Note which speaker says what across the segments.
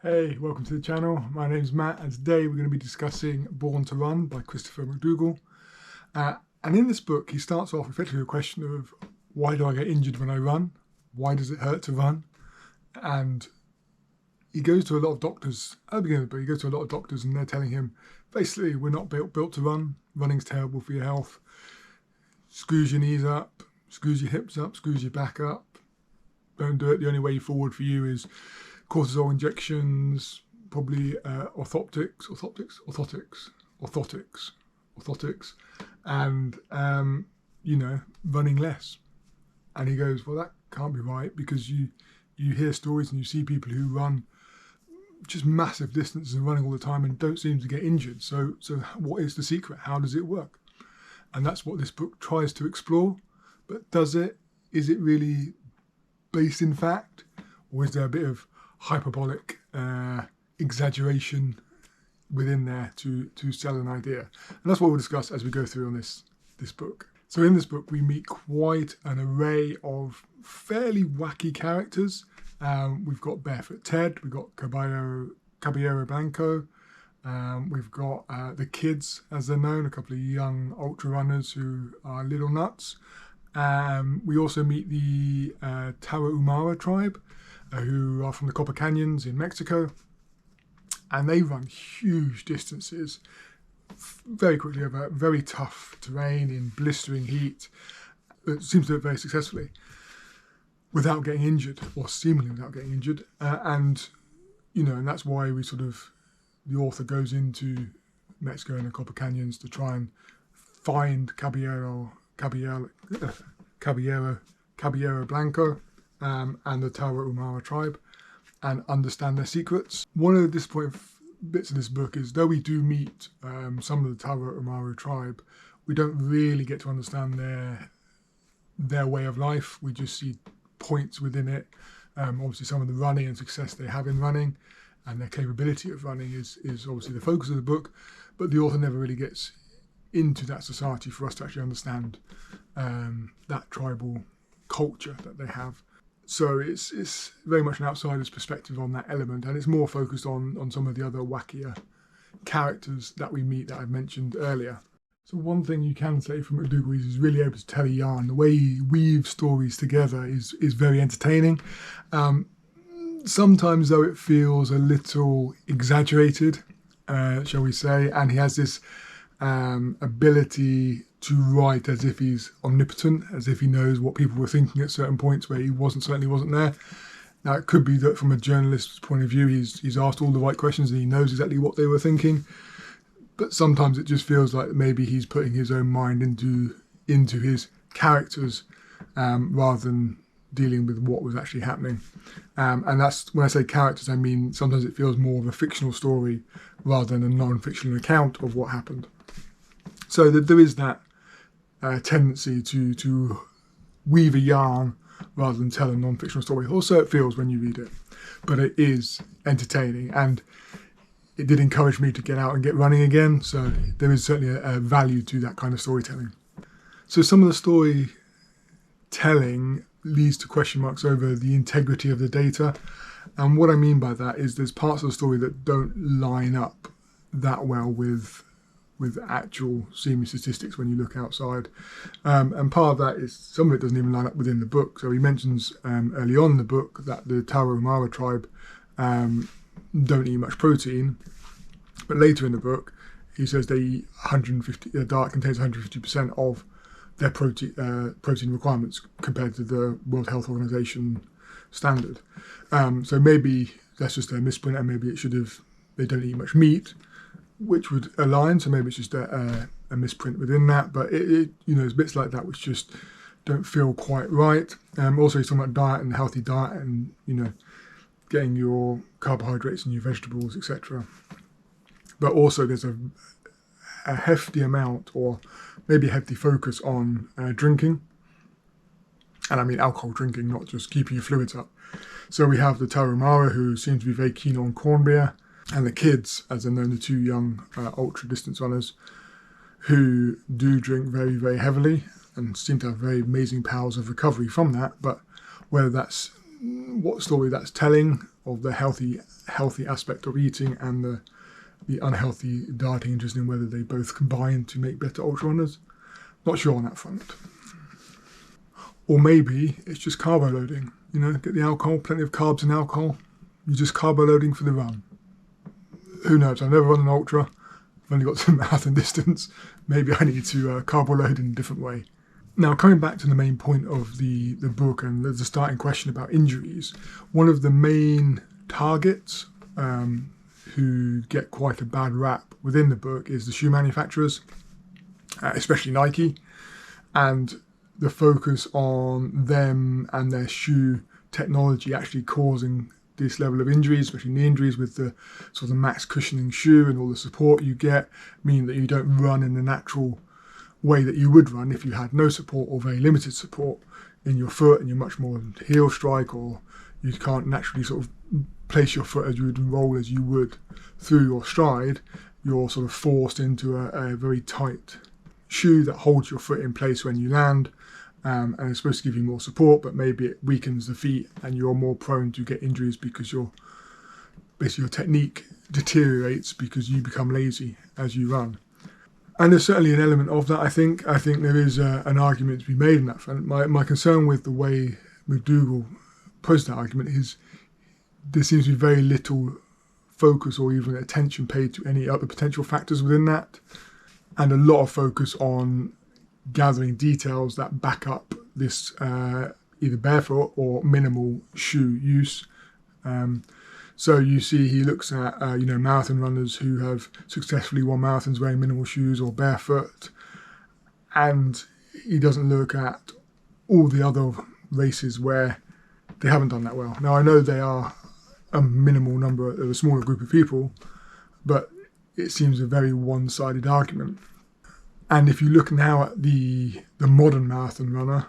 Speaker 1: Hey, welcome to the channel. My name's Matt, and today we're going to be discussing Born to Run by Christopher McDougall. And in this book, he starts off effectively with a question of, why do I get injured when I run? Why does it hurt to run? And he goes to a lot of doctors at the beginning of the book. He goes to a lot of doctors and they're telling him, basically, we're not built to run. Running's terrible for your health. Screws your knees up, screws your hips up, screws your back up. Don't do it. The only way forward for you is cortisol injections, probably orthotics, and running less. And he goes, well, that can't be right, because you hear stories and you see people who run just massive distances and running all the time and don't seem to get injured. So what is the secret? How does it work? And that's what this book tries to explore. But does it? Is it really based in fact, or is there a bit of hyperbolic exaggeration within there to sell an idea? And that's what we'll discuss as we go through on this book. So in this book we meet quite an array of fairly wacky characters. We've got Barefoot Ted, we've got Caballero Blanco, we've got the kids, as they're known, a couple of young ultra runners who are little nuts. We also meet the Tarahumara tribe, who are from the Copper Canyons in Mexico, and they run huge distances very quickly over very tough terrain in blistering heat. It seems to do it very successfully without getting injured, or seemingly without getting injured. And that's why the author goes into Mexico and the Copper Canyons to try and find Caballero Blanco and the Tarahumara tribe and understand their secrets. One of the disappointing bits of this book is, though we do meet some of the Tarahumara tribe, we don't really get to understand their way of life. We just see points within it. Obviously some of the running and success they have in running and their capability of running is obviously the focus of the book, but the author never really gets into that society for us to actually understand that tribal culture that they have. So it's very much an outsider's perspective on that element, and it's more focused on some of the other wackier characters that we meet that I've mentioned earlier. So one thing you can say from McDougall is he's really able to tell a yarn. The way he weaves stories together is very entertaining. Sometimes though it feels a little exaggerated, shall we say, and he has this ability to write as if he's omnipotent, as if he knows what people were thinking at certain points where he certainly wasn't there. Now it could be that from a journalist's point of view he's asked all the right questions and he knows exactly what they were thinking, but sometimes it just feels like maybe he's putting his own mind into his characters rather than dealing with what was actually happening. And that's, when I say characters, I mean sometimes it feels more of a fictional story rather than a non-fictional account of what happened. So there is that tendency to weave a yarn rather than tell a non-fictional story. Also it feels when you read it, but it is entertaining, and it did encourage me to get out and get running again, so there is certainly a value to that kind of storytelling. So some of the storytelling leads to question marks over the integrity of the data, and what I mean by that is there's parts of the story that don't line up that well with actual seeming statistics when you look outside, and part of that is some of it doesn't even line up within the book. So he mentions early on in the book that the Tarahumara tribe don't eat much protein, but later in the book he says they eat 150. Their diet contains 150% of their protein requirements compared to the World Health Organization standard. So maybe that's just a misprint, and maybe they don't eat much meat, which would align. So maybe it's just a misprint within that. But there's bits like that which just don't feel quite right. Also, he's talking about diet and healthy diet, and getting your carbohydrates and your vegetables, etc. But also there's a hefty amount, or maybe a hefty focus on drinking. And I mean alcohol drinking, not just keeping your fluids up. So we have the Tarahumara, who seem to be very keen on corned beer, and the kids, as they're known, the two young ultra distance runners, who do drink very, very heavily and seem to have very amazing powers of recovery from that. But whether that's what story that's telling of the healthy aspect of eating and the unhealthy dieting, interested in whether they both combine to make better ultra runners. Not sure on that front. Or maybe it's just carbo loading. Get the alcohol, plenty of carbs and alcohol. You're just carbo loading for the run. Who knows? I've never run an ultra. I've only got some marathon distance. Maybe I need to carbo load in a different way. Now, coming back to the main point of the book and the starting question about injuries, one of the main targets who get quite a bad rap within the book is the shoe manufacturers, especially Nike, and the focus on them and their shoe technology actually causing this level of injuries, especially knee injuries, with the sort of the max cushioning shoe and all the support you get, meaning that you don't run in the natural way that you would run if you had no support or very limited support in your foot, and you're much more heel strike, or you can't naturally sort of place your foot as you would roll as you would through your stride. You're sort of forced into a very tight shoe that holds your foot in place when you land, and it's supposed to give you more support, but maybe it weakens the feet and you're more prone to get injuries because your technique deteriorates because you become lazy as you run. And there's certainly an element of that, I think. I think there is an argument to be made in that front. My concern with the way McDougall posed that argument is there seems to be very little focus or even attention paid to any other potential factors within that, and a lot of focus on gathering details that back up this either barefoot or minimal shoe use. So you see he looks at marathon runners who have successfully won marathons wearing minimal shoes or barefoot, and he doesn't look at all the other races where they haven't done that well. Now, I know they are a minimal number, of a smaller group of people, but it seems a very one-sided argument. And if you look now at the modern marathon runner,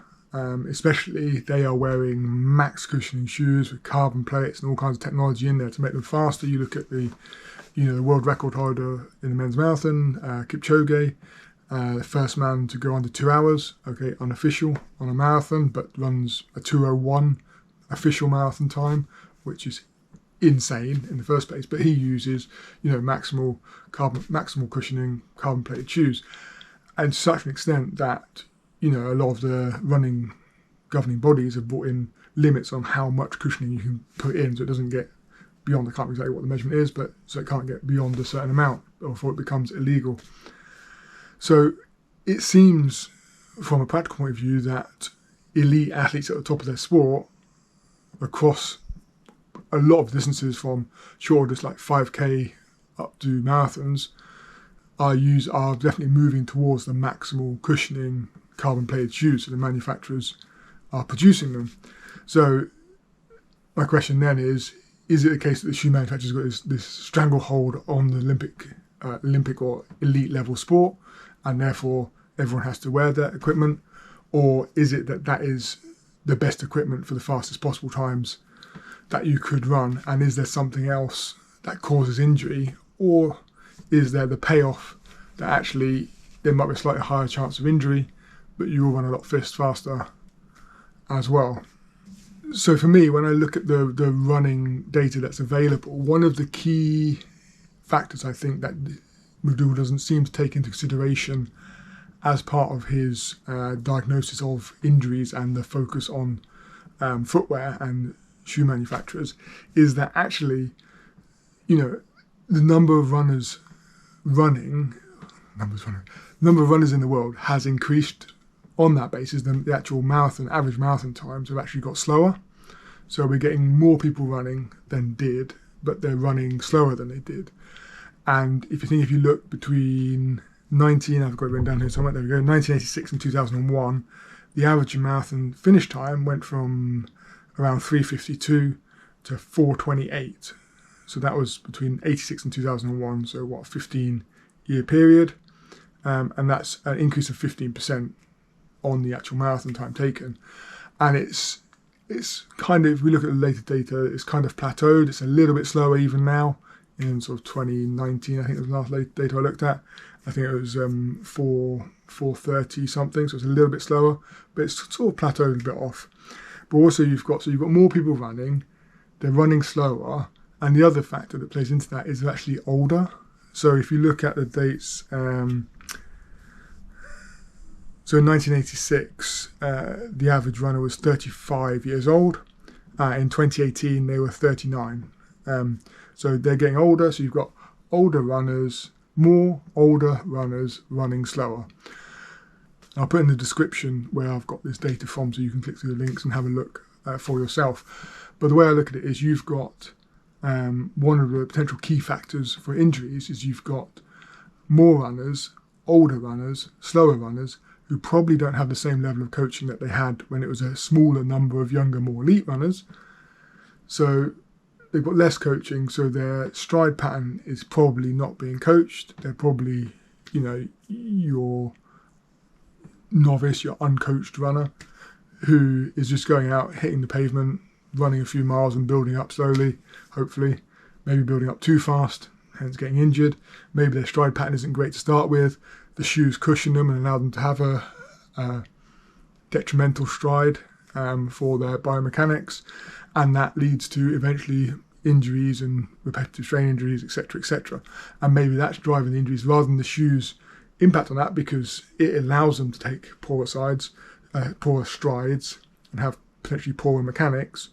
Speaker 1: especially, they are wearing max cushioning shoes with carbon plates and all kinds of technology in there to make them faster. You look at the world record holder in the men's marathon, Kipchoge, the first man to go under 2 hours, unofficial on a marathon, but runs a 2:01 official marathon time, which is insane in the first place. But he uses, maximal cushioning, carbon plated shoes, and to such an extent that a lot of the running governing bodies have brought in limits on how much cushioning you can put in, so it doesn't get beyond, I can't remember exactly what the measurement is, but so it can't get beyond a certain amount before it becomes illegal. So it seems, from a practical point of view, that elite athletes at the top of their sport across a lot of distances, from shortest like 5k up to marathons, are definitely moving towards the maximal cushioning carbon plated shoes, so the manufacturers are producing them. So my question then is it the case that the shoe manufacturers got this stranglehold on the Olympic or elite level sport, and therefore everyone has to wear that equipment? Or is it that is the best equipment for the fastest possible times that you could run, and is there something else that causes injury? Or is there the payoff that actually there might be a slightly higher chance of injury, but you will run a lot faster as well? So for me, when I look at the running data that's available, one of the key factors I think that McDougall doesn't seem to take into consideration as part of his diagnosis of injuries and the focus on footwear and shoe manufacturers is that actually, the number of runners in the world has increased on that basis. The actual average marathon times have actually got slower. So we're getting more people running than did, but they're running slower than they did. And if you look between I've got it written down here somewhere, there we go, 1986 and 2001, the average marathon finish time went from around 3:52 to 4:28. So that was between 86 and 2001, so 15-year period. And that's an increase of 15% on the actual marathon time taken. And it's kind of, if we look at the later data, it's kind of plateaued. It's a little bit slower even now in sort of 2019, I think was the last data I looked at. I think it was 4:30 something, so it's a little bit slower, but it's sort of plateaued a bit off. But also you've got more people running, they're running slower, and the other factor that plays into that is they're actually older. So if you look at the dates, so in 1986, the average runner was 35 years old. In 2018, they were 39. So they're getting older, so you've got older runners, more older runners running slower. I'll put in the description where I've got this data from, so you can click through the links and have a look for yourself. But the way I look at it is you've got one of the potential key factors for injuries is you've got more runners, older runners, slower runners, who probably don't have the same level of coaching that they had when it was a smaller number of younger, more elite runners. So they've got less coaching, so their stride pattern is probably not being coached. They're probably, your novice, your uncoached runner, who is just going out, hitting the pavement, running a few miles and building up slowly, hopefully, maybe building up too fast, hence getting injured. Maybe their stride pattern isn't great to start with. The shoes cushion them and allow them to have a detrimental stride for their biomechanics, and that leads to eventually injuries and repetitive strain injuries, etc., etc. And maybe that's driving the injuries rather than the shoes' impact on that, because it allows them to take poorer strides, and have potentially poorer mechanics,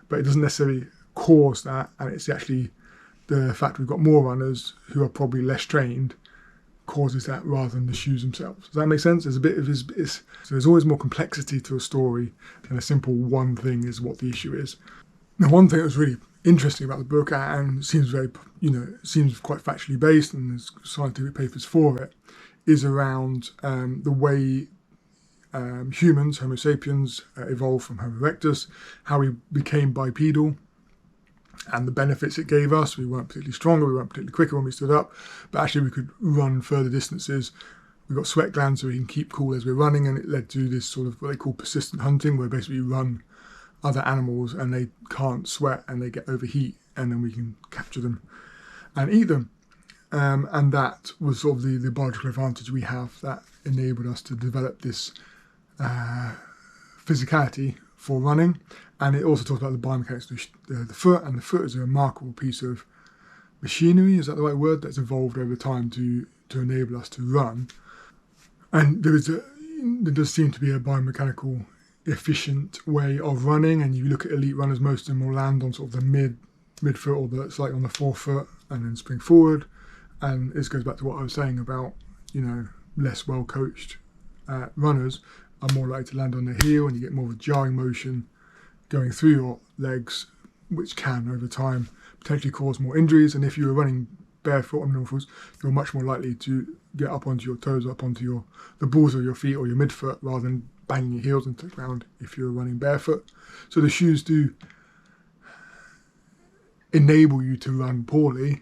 Speaker 1: but it doesn't necessarily cause that. And it's actually the fact we've got more runners who are probably less trained causes that rather than the shoes themselves. Does that make sense? There's a bit of so there's always more complexity to a story than a simple one thing is what the issue is. Now, one thing that was really interesting about the book, and seems very, seems quite factually based, and there's scientific papers for it, is around the way humans, Homo sapiens, evolved from Homo erectus, how we became bipedal, and the benefits it gave us. We weren't particularly stronger, we weren't particularly quicker when we stood up, but actually we could run further distances. We got sweat glands so we can keep cool as we're running, and it led to this sort of what they call persistent hunting, where basically you run other animals and they can't sweat and they get overheat, and then we can capture them and eat them. And that was sort of the biological advantage we have that enabled us to develop this physicality for running. And it also talks about the biomechanics of the foot, and the foot is a remarkable piece of machinery, is that the right word, that's evolved over time to enable us to run. And there does seem to be a biomechanical efficient way of running, and you look at elite runners, most of them will land on sort of the midfoot or the slightly on the forefoot and then spring forward. And this goes back to what I was saying about, less well coached runners are more likely to land on their heel, and you get more of a jarring motion going through your legs, which can over time potentially cause more injuries. And if you were running barefoot on normal foot, you're much more likely to get up onto your toes, up onto the balls of your feet or your midfoot, rather than banging your heels into the ground if you're running barefoot. So the shoes do enable you to run poorly,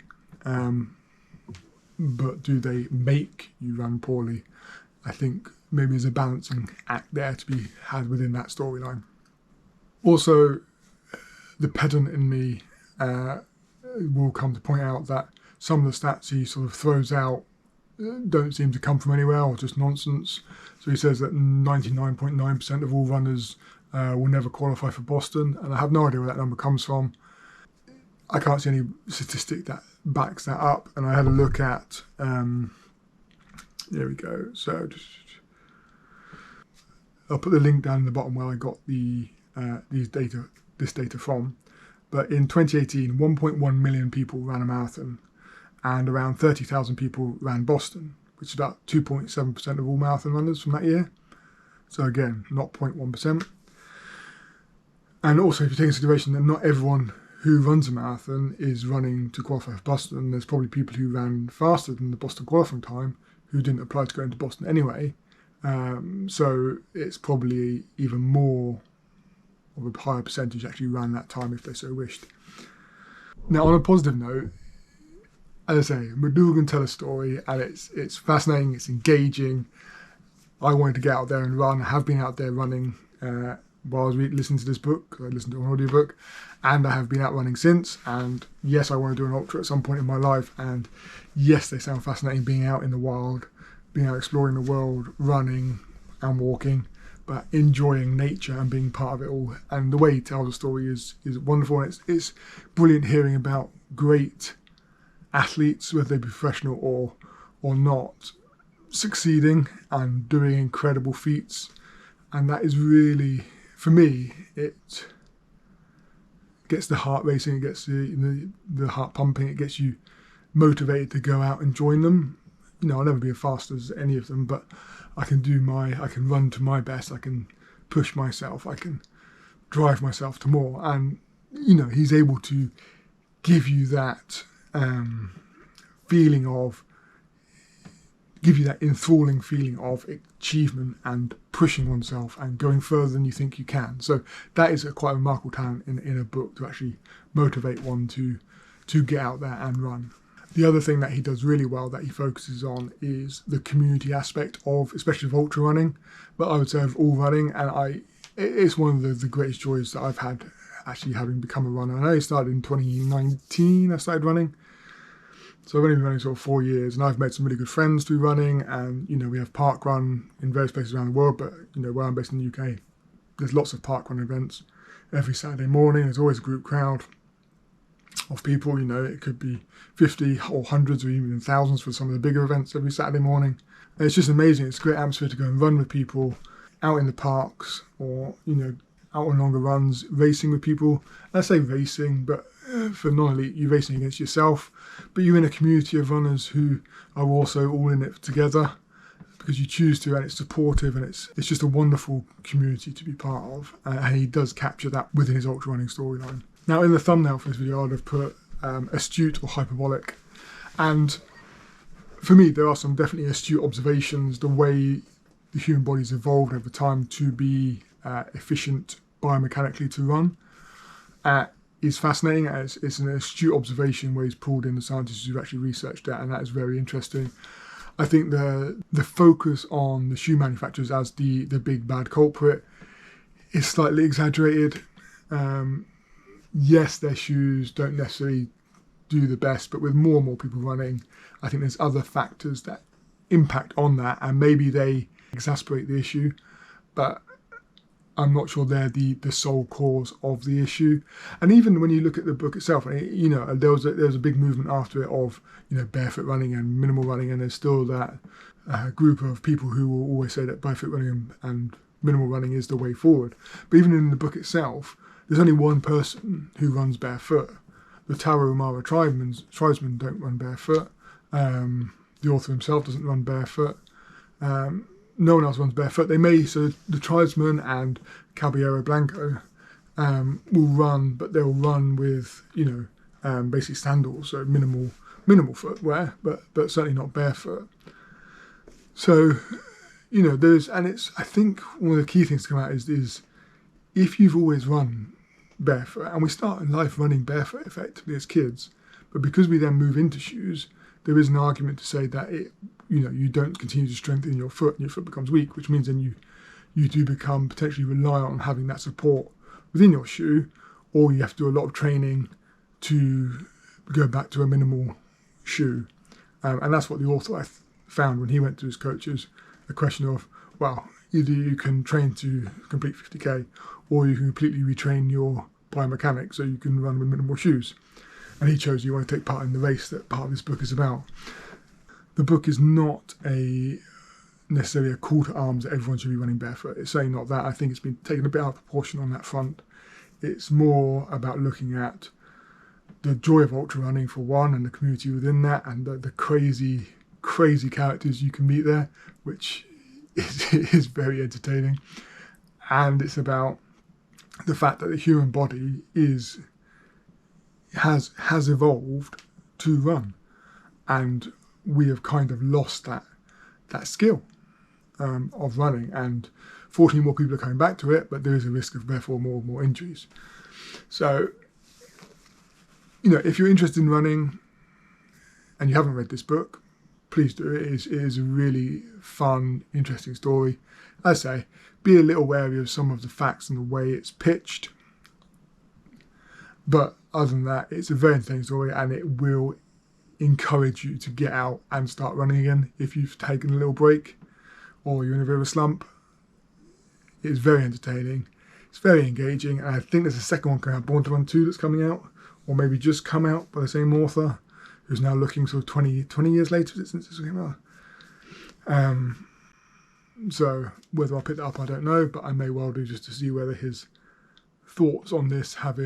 Speaker 1: but do they make you run poorly? I think maybe there's a balancing act there to be had within that storyline. Also, the pedant in me will come to point out that some of the stats he sort of throws out don't seem to come from anywhere, or just nonsense. So he says that 99.9% of all runners will never qualify for Boston, and I have no idea where that number comes from. I can't see any statistic that backs that up, and I had a look at, there we go, so I'll put the link down in the bottom where I got this data from. But in 2018, 1.1 million people ran a marathon, and around 30,000 people ran Boston, which is about 2.7% of all marathon runners from that year. So again, not 0.1%. And also, if you take into consideration that not everyone who runs a marathon is running to qualify for Boston, there's probably people who ran faster than the Boston qualifying time who didn't apply to go into Boston anyway. So it's probably even more of a higher percentage actually ran that time if they so wished. Now, on a positive note, as I say, McDougall can tell a story, and it's fascinating, it's engaging. I wanted to get out there and run. I have been out there running while I was listening to this book. I listened to an audiobook, and I have been out running since. And yes, I want to do an ultra at some point in my life. And yes, they sound fascinating, being out in the wild, being out exploring the world, running and walking. but enjoying nature and being part of it all. And the way he tells the story is wonderful, and it's brilliant hearing about great athletes, whether they be professional or not, succeeding and doing incredible feats. And that is really, for me, it gets the heart racing, it gets the heart pumping, it gets you motivated to go out and join them. I'll never be as fast as any of them, but I can run to my best, I can push myself, I can drive myself to more. And, he's able to give you that enthralling feeling of achievement and pushing oneself and going further than you think you can. So that is quite a remarkable talent in a book, to actually motivate one to get out there and run. The other thing that he does really well that he focuses on is the community aspect of, especially of ultra running, but I would say of all running. And it's one of the greatest joys that I've had, actually having become a runner. I know I started in 2019, I started running. So I've only been running sort of 4 years, and I've made some really good friends through running. And, we have park run in various places around the world, but, where I'm based in the UK, there's lots of park run events every Saturday morning. There's always a group crowd of people, it could be 50 or hundreds or even thousands for some of the bigger events every Saturday morning. And it's just amazing. It's a great atmosphere to go and run with people out in the parks, or, out on longer runs, racing with people. I say racing, but for non-elite, you're racing against yourself, but you're in a community of runners who are also all in it together because you choose to, and it's supportive, and it's just a wonderful community to be part of. And he does capture that within his ultra running storyline. Now, in the thumbnail for this video, I'd have put astute or hyperbolic. And for me, there are some definitely astute observations, the way the human body's evolved over time to be efficient biomechanically to run. Is fascinating. It's an astute observation where he's pulled in the scientists who've actually researched that, and that is very interesting. I think the focus on the shoe manufacturers as the big bad culprit is slightly exaggerated. Yes, their shoes don't necessarily do the best, but with more and more people running, I think there's other factors that impact on that, and maybe they exacerbate the issue, but I'm not sure they're the sole cause of the issue. And even when you look at the book itself, there was a big movement after it of barefoot running and minimal running, and there's still that group of people who will always say that barefoot running and minimal running is the way forward. But even in the book itself, there's only one person who runs barefoot. The Tarahumara tribesmen don't run barefoot. The author himself doesn't run barefoot. No one else runs barefoot. So the tribesmen and Caballero Blanco will run, but they'll run with, basically sandals, so minimal footwear, but certainly not barefoot. So, I think one of the key things to come out is if you've always run barefoot, and we start in life running barefoot effectively as kids, but because we then move into shoes, there is an argument to say that you don't continue to strengthen your foot and your foot becomes weak, which means then you do become potentially reliant on having that support within your shoe, or you have to do a lot of training to go back to a minimal shoe. And that's what the author found when he went to his coaches, a question of, well, either you can train to complete 50k, or you can completely retrain your biomechanics so you can run with minimal shoes. And he chose you want to take part in the race that part of this book is about. The book is not necessarily a call to arms that everyone should be running barefoot. It's saying not that. I think it's been taken a bit out of proportion on that front. It's more about looking at the joy of ultra running for one, and the community within that, and the crazy characters you can meet there, which is very entertaining. And it's about the fact that the human body has evolved to run, and we have kind of lost that skill of running, and fortunately more people are coming back to it, but there is a risk of therefore more and more injuries. So, if you're interested in running and you haven't read this book, please do. It is a really fun, interesting story. As I say, be a little wary of some of the facts and the way it's pitched, but other than that, it's a very entertaining story, and it will encourage you to get out and start running again if you've taken a little break or you're in a bit of a slump. It's very entertaining. It's very engaging. And I think there's a second one coming out, Born to Run 2, that's coming out, or maybe just come out, by the same author, who's now looking sort of 20 years later since this came out. So whether I'll pick that up, I don't know, but I may well do, just to see whether his thoughts on this have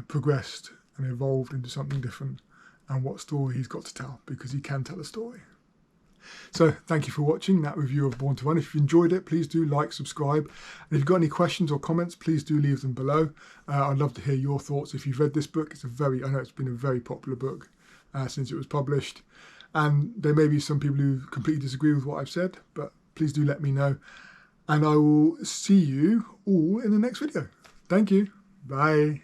Speaker 1: progressed and evolved into something different, and what story he's got to tell, because he can tell a story. So thank you for watching that review of Born to Run. If you enjoyed it, please do like, subscribe. And if you've got any questions or comments, please do leave them below. I'd love to hear your thoughts. If you've read this book, I know it's been a very popular book since it was published. And there may be some people who completely disagree with what I've said, but please do let me know. And I will see you all in the next video. Thank you. Bye.